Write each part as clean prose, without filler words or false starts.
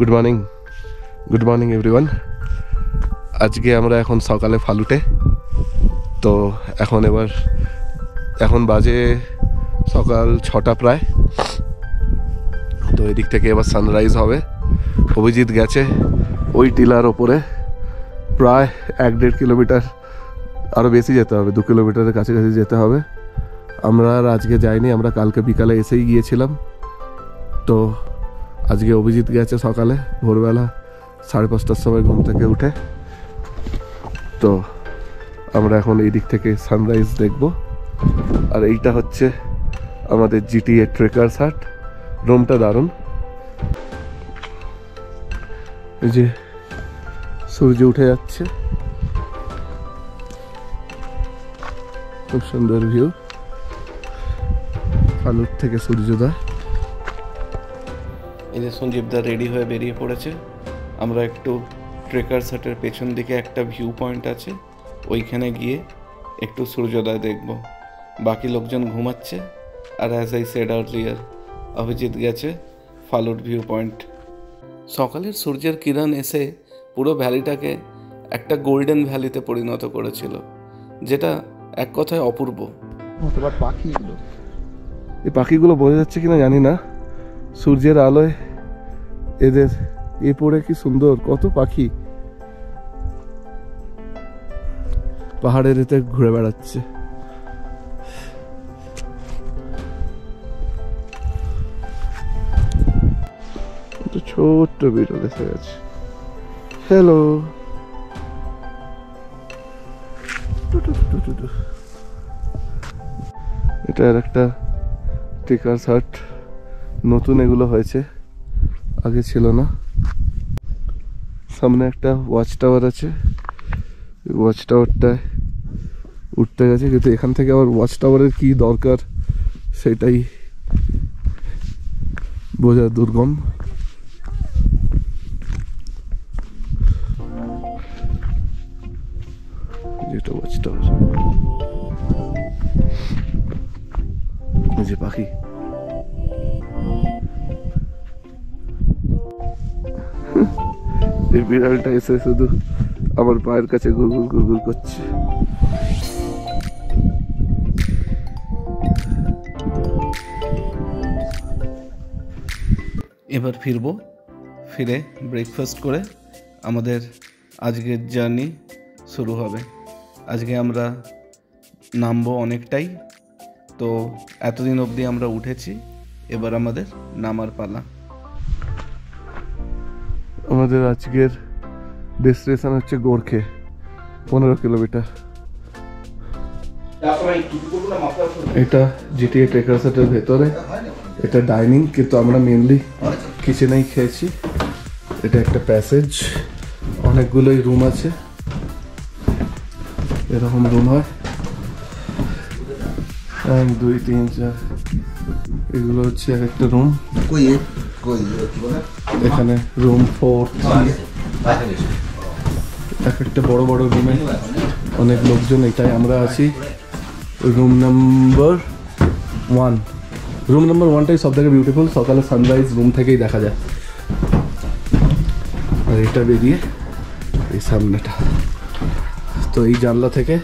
Good morning everyone. আজকে আমরা এখন সকালে ফালুটে, তো এখন বাজে সকাল 6টা প্রায়। তো এদিক থেকে এবার সানরাইজ হবে। অভিজিৎ গেছে ওই টিলার ওপরে, প্রায় 1-1.5 কিলোমিটার, আরও বেশি যেতে হবে, 2 কিলোমিটারের কাছাকাছি যেতে হবে। আমরা আর আজকে যাইনি, আমরা কালকে বিকালে এসেই গিয়েছিলাম। তো আজকে অভিজিৎ গেছে সকালে ভোরবেলা 5:30টার সময় ঘুম থেকে উঠে। তো আমরা এখন এই দিক থেকে সানরাইজ দেখব। আর এইটা হচ্ছে আমাদের জিটিএ ট্রেকার্স হাট। রুমটা দারুণ, এই যে সূর্য উঠে যাচ্ছে, খুব সুন্দর ভিউ। ফালুট থেকে সূর্যোদয়। এই যে সঞ্জীবদা রেডি হয়ে বেরিয়ে পড়েছে। আমরা একটু ট্রেকার্স হাটের পেছন দিকে একটা ভিউ পয়েন্ট আছে, ওইখানে গিয়ে একটু সূর্যোদয় দেখব। বাকি লোকজন ঘুমাচ্ছে। আর as I said earlier, Abhijit গেছে ফালুট ভিউ পয়েন্ট। সকালের সূর্যের কিরণ এসে পুরো ভ্যালিটাকে একটা গোল্ডেন ভ্যালিতে পরিণত করেছিল, যেটা এক কথায় অপূর্ব। এই পাখিগুলো বোঝা যাচ্ছে কিনা জানি না, সূর্যের আলোয় এদের এ পড়ে কি সুন্দর, কত পাখি পাহাড়ের এতে ঘুরে বেড়াচ্ছে। ছোট্ট বিড়াল এসে গেছে। হ্যালো, এটা আর একটা ট্রেকার্স হাট, নতুন এগুলো হয়েছে, আগে ছিল না। সামনে একটা ওয়াচ টাওয়ার আছে, ওয়াচ টাওয়ারটায় উঠতে গেছে, কিন্তু এখান থেকে আবার ওয়াচ টাওয়ারের কি দরকার সেটাই বোঝা দুর্গম। যেটা ওয়াচ টাওয়ার, যে পাখি এই বিড়ালটা এসে শুধু আমার পায়ের কাছে ঘুরঘুর ঘুরঘুর করছে। এবার ফিরবো, ফিরে ব্রেকফাস্ট করে আমাদের আজকের জার্নি শুরু হবে। আজকে আমরা নামবো অনেকটাই, তো এতদিন অবধি আমরা উঠেছি, এবার আমাদের নামার পালা। আমাদের আজকের ডেস্টিনেশন হচ্ছে গোরখে, 15 কিলোমিটার। এটা জিটিএ ট্রেকার্স হাটের ভেতরে, এটা ডাইনিং, কিন্তু আমরা মেনলি কিচেনেই খেয়েছি। এটা একটা প্যাসেজ, অনেকগুলোই রুম আছে, এরকম রুম হয় 1 2 3 4, এগুলো হচ্ছে এক একটা রুম। এখানে রুম 4 3, এক একটা বড় বড় রুমে অনেক লোকজন। এটাই আমরা আছি রুম নাম্বার 1। রুম নাম্বার 1টাই সব থেকে বিউটিফুল, সকালে সানরাইজ রুম থেকেই দেখা যায়। আর এটা বেরিয়ে এই সামনেটা, তো এই জানলা থেকে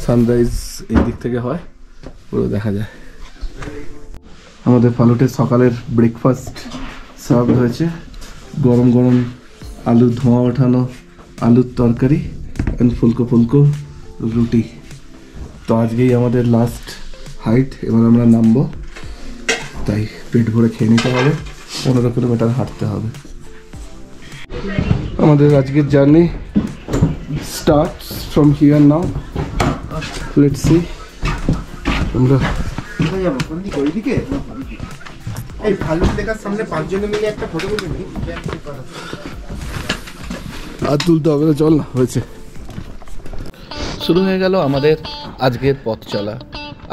সানরাইজ এই দিক থেকে হয়, পুরো দেখা যায়। আমাদের ফালুটের সকালের ব্রেকফাস্ট সার্ভ হয়েছে, গরম গরম আলুর ধোঁয়া ওঠানো আলুর তরকারি অ্যান্ড ফুলকো ফুলকো রুটি। তো আজকেই আমাদের লাস্ট হাইট, এবার আমরা নামবো, তাই পেট ভরে খেয়ে নিতে হবে। 15 কিলোমিটার হাঁটতে হবে। আমাদের আজকের journey starts from here now. Let's see আমরা এই ফালুট লেখার সামনে 5 জনে মিলে একটা ফটো তুলে নিই। আর তুলতে হবে না, চল না, হয়েছে। শুরু হয়ে গেল আমাদের আজকের পথ চলা।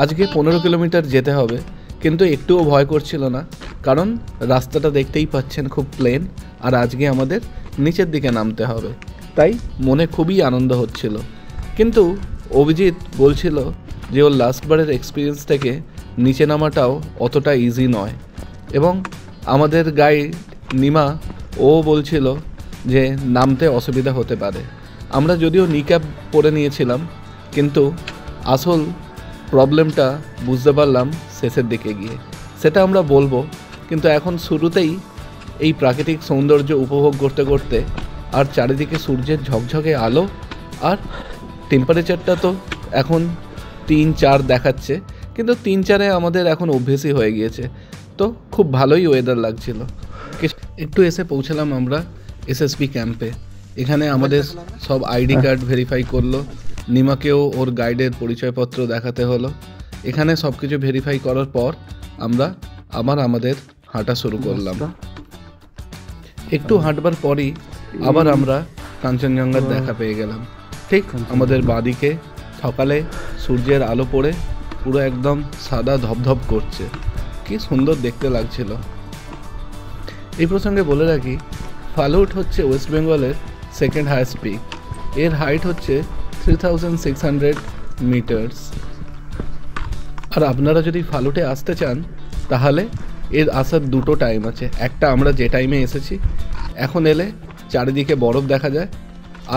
আজকে 15 কিলোমিটার যেতে হবে, কিন্তু একটুও ভয় করছিল না, কারণ রাস্তাটা দেখতেই পাচ্ছেন খুব প্লেন। আর আজকে আমাদের নিচের দিকে নামতে হবে, তাই মনে খুবই আনন্দ হচ্ছিল। কিন্তু অভিজিৎ বলছিল যে ওর লাস্টবারের এক্সপিরিয়েন্স থেকে নিচে নামাটাও অতটা ইজি নয়, এবং আমাদের গাইড নিমা ও বলছিল যে নামতে অসুবিধা হতে পারে। আমরা যদিও নি ক্যাপ পরে নিয়েছিলাম, কিন্তু আসল প্রবলেমটা বুঝতে পারলাম শেষের দিকে গিয়ে, সেটা আমরা বলবো। কিন্তু এখন শুরুতেই এই প্রাকৃতিক সৌন্দর্য উপভোগ করতে করতে আর চারিদিকে সূর্যের ঝকঝকে আলো, আর টেম্পারেচারটা তো এখন 3-4 দেখাচ্ছে, কিন্তু 3-4-এ আমাদের এখন অভ্যেসই হয়ে গিয়েছে। তো খুব ভালোই ওয়েদার লাগছিল। একটু এসে পৌঁছালাম আমরা এসএসবি ক্যাম্পে। এখানে আমাদের সব আইডি কার্ড ভেরিফাই করলো, নিমাকেও ওর গাইডের পরিচয়পত্র দেখাতে হলো। এখানে সব কিছু ভেরিফাই করার পর আমরা আবার আমাদের হাঁটা শুরু করলাম। একটু হাঁটবার পরই আবার আমরা কাঞ্চনজঙ্ঘার দেখা পেয়ে গেলাম। ঠিক আমাদের বাঁদিকে সকালে সূর্যের আলো পড়ে পুরো একদম সাদা ধপধপ করছে, কি সুন্দর দেখতে লাগছিল। এই প্রসঙ্গে বলে রাখি, ফালুট হচ্ছে ওয়েস্ট বেঙ্গলের সেকেন্ড হাইয়েস্ট পিক। এর হাইট হচ্ছে 3600 মিটার্স। আর আপনারা যদি ফালুটে আসতে চান তাহলে এর আসার দুটো টাইম আছে। একটা আমরা যে টাইমে এসেছি, এখন এলে চারিদিকে বরফ দেখা যায়,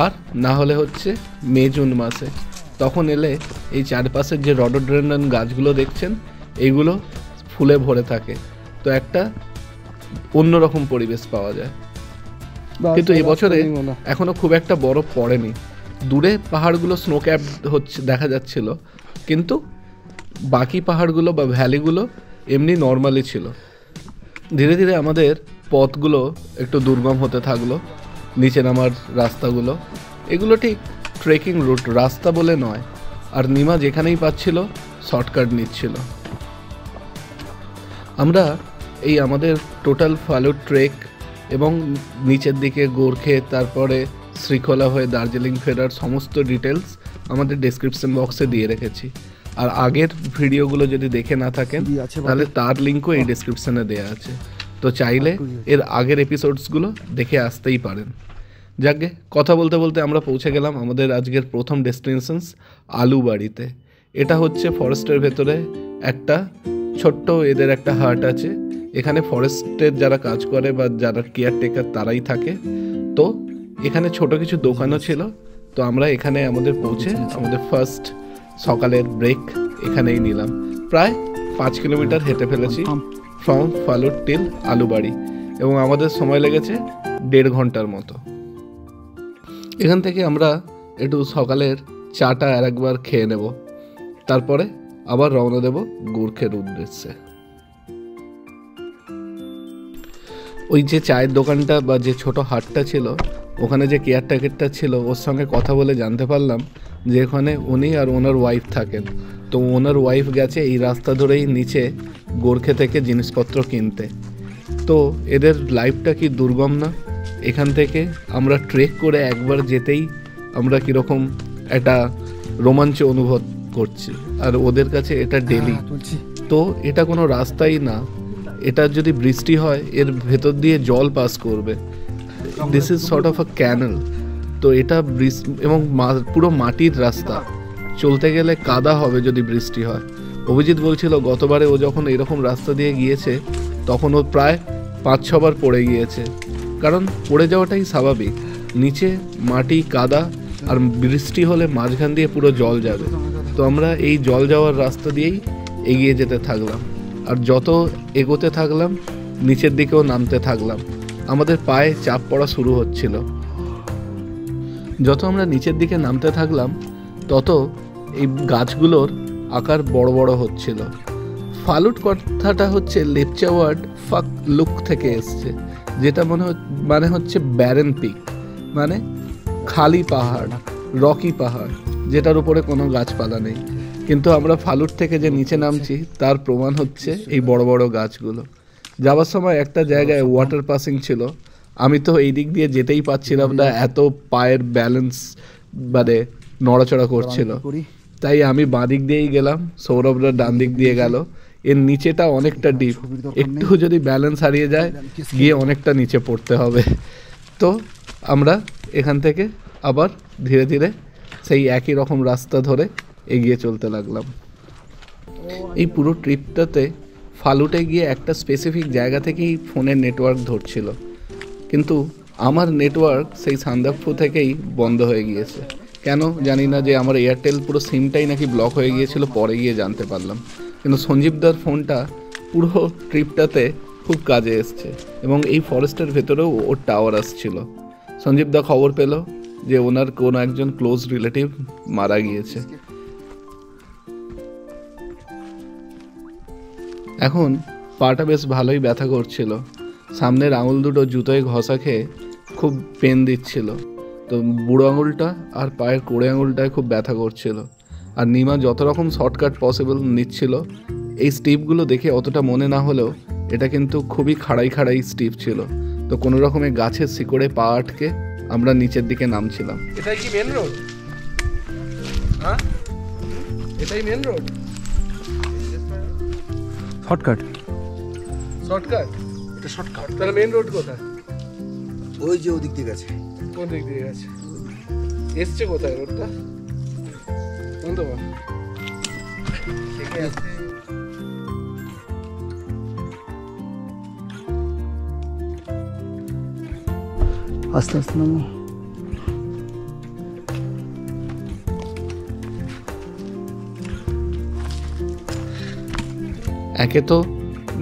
আর না হলে হচ্ছে মে-জুন মাসে। তখন এলে এই চারপাশের যে রডোডেনড্রন গাছগুলো দেখছেন, এইগুলো ফুলে ভরে থাকে, তো একটা অন্যরকম পরিবেশ পাওয়া যায়। কিন্তু এবছরে এখনো খুব একটা বরফ পড়েনি। দূরে পাহাড়গুলো স্নো ক্যাপ হচ্ছে দেখা যাচ্ছিল, কিন্তু বাকি পাহাড়গুলো বা ভ্যালিগুলো এমনি নর্মালি ছিল। ধীরে ধীরে আমাদের পথগুলো একটু দুর্গম হতে থাকলো। নিচে নামার রাস্তাগুলো, এগুলো ঠিক ট্রেকিং রুট রাস্তা বলে নয়। আর নিমা যেখানেই পাচ্ছিল শর্টকাট নিচ্ছিল। আমরা এই আমাদের টোটাল ফালুট ট্রেক এবং নিচের দিকে গোর্খে, তারপরে শ্রীখোলা হয়ে দার্জিলিং ফেরার সমস্ত ডিটেলস আমাদের ডেসক্রিপশন বক্সে দিয়ে রেখেছি। আর আগের ভিডিওগুলো যদি দেখে না থাকেন তাহলে তার লিঙ্কও এই ডেসক্রিপশনে দেওয়া আছে, তো চাইলে এর আগের এপিসোডসগুলো দেখে আসতেই পারেন। যাকে কথা বলতে বলতে আমরা পৌঁছে গেলাম আমাদের আজকের প্রথম ডেস্টিনেশনস আলুবাড়িতে। এটা হচ্ছে ফরেস্টের ভেতরে একটা ছোট্ট এদের একটা হাট আছে। এখানে ফরেস্টের যারা কাজ করে বা যারা কেয়ারটেকার তারাই থাকে। তো এখানে ছোট কিছু দোকানও ছিল। তো আমরা এখানে আমাদের পৌঁছে আমাদের ফার্স্ট সকালের ব্রেক এখানেই নিলাম। প্রায় 5 কিলোমিটার হেঁটে ফেলেছি ফ্রম ফালুট টিল আলুবাড়ি, এবং আমাদের সময় লেগেছে 1.5 ঘন্টার মতো। এখান থেকে আমরা একটু সকালের চাটা আর একবার খেয়ে নেব, তারপরে আবার রওনা দেব গোর্খের উদ্দেশ্যে। ওই যে চায়ের দোকানটা বা যে ছোট হাটটা ছিল, ওখানে যে কেয়ারটেকারটা ছিল, ওর সঙ্গে কথা বলে জানতে পারলাম যে এখানে উনি আর ওনার ওয়াইফ থাকেন। তো ওনার ওয়াইফ গেছে এই রাস্তা ধরেই নিচে গোর্খে থেকে জিনিসপত্র কিনতে। তো এদের লাইফটা কি দুর্গম না? এখান থেকে আমরা ট্রেক করে একবার যেতেই আমরা কীরকম একটা রোমাঞ্চ অনুভব করছি, আর ওদের কাছে এটা ডেলি। তো এটা কোনো রাস্তাই না, এটা যদি বৃষ্টি হয় এর ভেতর দিয়ে জল পাস করবে। This is sort of a canal. তো এটা এবং পুরো মাটির রাস্তা, চলতে গেলে কাদা হবে যদি বৃষ্টি হয়। অভিজিৎ বলছিল গতবারে ও যখন এরকম রাস্তা দিয়ে গিয়েছে তখন ও প্রায় 5-6 বার পড়ে গিয়েছে, কারণ পড়ে যাওয়াটাই স্বাভাবিক। নিচে মাটি কাদা, আর বৃষ্টি হলে মাঝখান দিয়ে পুরো জল যাবে। তো আমরা এই জল যাওয়ার রাস্তা দিয়েই এগিয়ে যেতে থাকলাম, আর যত এগোতে থাকলাম নিচের দিকেও নামতে থাকলাম। আমাদের পায়ে চাপ পড়া শুরু হচ্ছিল। যত আমরা নিচের দিকে নামতে থাকলাম তত এই গাছগুলোর আকার বড় বড় হচ্ছিল। ফালুট কথাটা হচ্ছে লেপচা ওয়ার্ড ফাক লুক থেকে এসছে, যেটা মানে হচ্ছে ব্যারেন পিক, মানে খালি পাহাড়, রকি পাহাড়, যেটার উপরে কোনো গাছপালা নেই। কিন্তু আমরা ফালুট থেকে যে নিচে নামছি তার প্রমাণ হচ্ছে এই বড় বড় গাছগুলো। যাওয়ার সময় একটা জায়গায় ওয়াটার পাসিং ছিল, আমি তো এই দিক দিয়ে যেতেই পারছিলাম না, এত পায়ের ব্যালেন্স মানে নড়াচড়া করছিল। তাই আমি বাঁ দিক দিয়েই গেলাম, সৌরভরা ডান দিক দিয়ে গেল। এর নিচেটা অনেকটা ডিপ, একটু যদি ব্যালেন্স হারিয়ে যায় গিয়ে অনেকটা নিচে পড়তে হবে। তো আমরা এখান থেকে আবার ধীরে ধীরে সেই একই রকম রাস্তা ধরে এগিয়ে চলতে লাগলাম। এই পুরো ট্রিপটাতে ফালুটে গিয়ে একটা স্পেসিফিক জায়গা থেকেই ফোনের নেটওয়ার্ক ধরছিল, কিন্তু আমার নেটওয়ার্ক সেই সান্দাকফু থেকেই বন্ধ হয়ে গিয়েছে। কেন জানি না, যে আমার এয়ারটেল পুরো সিমটাই নাকি ব্লক হয়ে গিয়েছিল, পরে গিয়ে জানতে পারলাম। কিন্তু সঞ্জীবদার ফোনটা পুরো ট্রিপটাতে খুব কাজে এসছে, এবং এই ফরেস্টের ভেতরেও ওর টাওয়ার আসছিল। সঞ্জীবদা খবর পেল যে ওনার কোনো একজন ক্লোজ রিলেটিভ মারা গিয়েছে। এখন পাটা বেশ ভালোই ব্যথা করছিল, সামনের আঙুল দুটো জুতোয় ঘষা খেয়ে খুব পেন দিচ্ছিল। তো বুড়ো আঙুলটা আর পায়ের কোড়ে আঙুলটায় খুব ব্যথা করছিল। আর নিমা যত রকম শর্টকাট পসিবল নিচ্ছিল। এই স্টিপগুলো দেখে অতটা মনে না হলেও এটা কিন্তু খুবই খাড়াই খাড়াই স্টিপ ছিল। তো কোনো রকমে গাছের শিকড়ে পা আটকে আমরা নিচের দিকে নামছিলাম। এটাই কি মেন রোড? হ্যাঁ, এটাই মেন রোড। শর্টকাট। শর্টকাট? এটা শর্টকাট। তাহলে মেন রোড কোথায়? ওই যে ওদিক দিয়ে গেছে। কোন দিক দিয়ে গেছে? এসছে কোথায় রোডটা? কোন দোকান? আস্তে আস্তে নামো। একে তো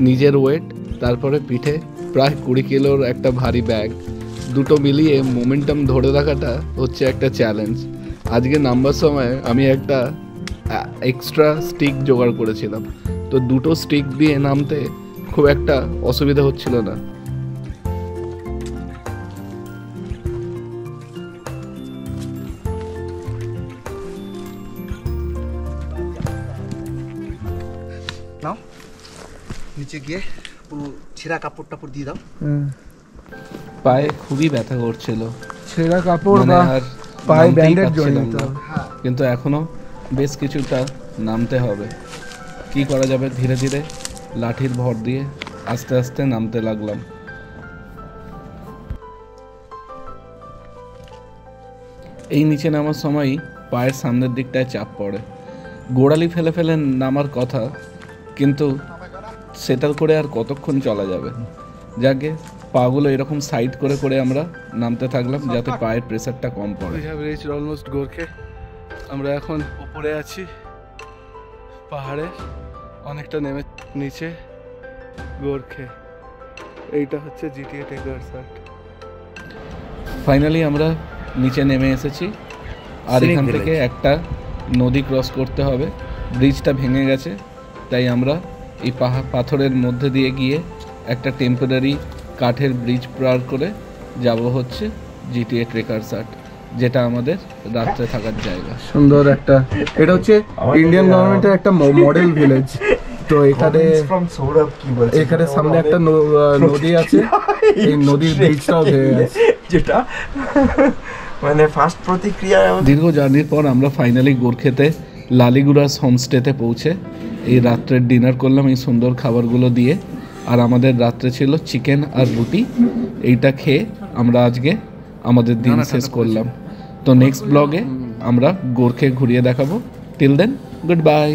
নিজের ওয়েট, তারপরে পিঠে প্রায় 20 কিলোর একটা ভারী ব্যাগ, দুটো মিলিয়ে মোমেন্টাম ধরে রাখাটা হচ্ছে একটা চ্যালেঞ্জ। আজকে নামবার সময় আমি একটা এক্সট্রা স্টিক জোগাড় করেছিলাম, তো দুটো স্টিক দিয়ে নামতে খুব একটা অসুবিধা হচ্ছিল না। নাও নিচে গিয়ে পুরো ছেঁড়া কাপড় টাপড় দিয়ে দাও। পায়ে খুবই ব্যথা করছিল, ছেঁড়া কাপড় মানে বা আর পায়ে নামতেই ব্যান্ডেজ পারছিলাম জড়িয়ে না। নিতে হবে। কিন্তু এখনো বেশ কিছুটা নামতে হবে। কি করা যাবে, ধীরে ধীরে লাঠির ভর দিয়ে আস্তে আস্তে নামতে লাগলাম। এই নিচে নামার সময় পায়ের সামনের দিকটায় চাপ পড়ে। গোড়ালি ফেলে ফেলে নামার কথা, কিন্তু সেটা করে আর কতক্ষণ চলা যাবে। যাকে পাগুলো এরকম সাইড করে করে আমরা নামতে থাকলাম, যাতে পায়ের প্রেসারটা কম পড়ে। We have reached almost গোরখে। আমরা এখন উপরে আছি পাহাড়ে, অনেকটা নেমে নিচে গোরখে। এইটা হচ্ছে জিটিএ টেকার্স হাট। ফাইনালি আমরা নিচে নেমে এসেছি, আর Scenic এখান village। থেকে একটা নদী ক্রস করতে হবে। ব্রিজটা ভেঙে গেছে, তাই আমরা এই পাথরের মধ্যে দিয়ে গিয়ে একটা টেম্পোরারি কাঠের ব্রিজ পার করে যাব হচ্ছে জিটিএ ট্রেকার্স হাট, যেটা আমাদের রাত্রে থাকার জায়গা। সুন্দর একটা, এটা হচ্ছে ইন্ডিয়ান গভর্নমেন্টের একটা মডেল ভিলেজ। তো এখানে সামনে একটা নদী আছে, এই নদীর ব্রিজটাও ভেঙে গেছে। যেটা মানে ফার্স্ট প্রতিক্রিয়া। দীর্ঘ জার্নির পর আমরা ফাইনালি গোরখেতে লালিগুড়াস হোমস্টেতে পৌঁছে এই রাত্রের ডিনার করলাম এই সুন্দর খাবারগুলো দিয়ে। আর আমাদের রাত্রে ছিল চিকেন আর রুটি। এইটা খেয়ে আমরা আজকে আমাদের দিন শেষ করলাম। তো নেক্সট ব্লগে আমরা গোরখে ঘুরিয়ে দেখাবো। Till then, good bye.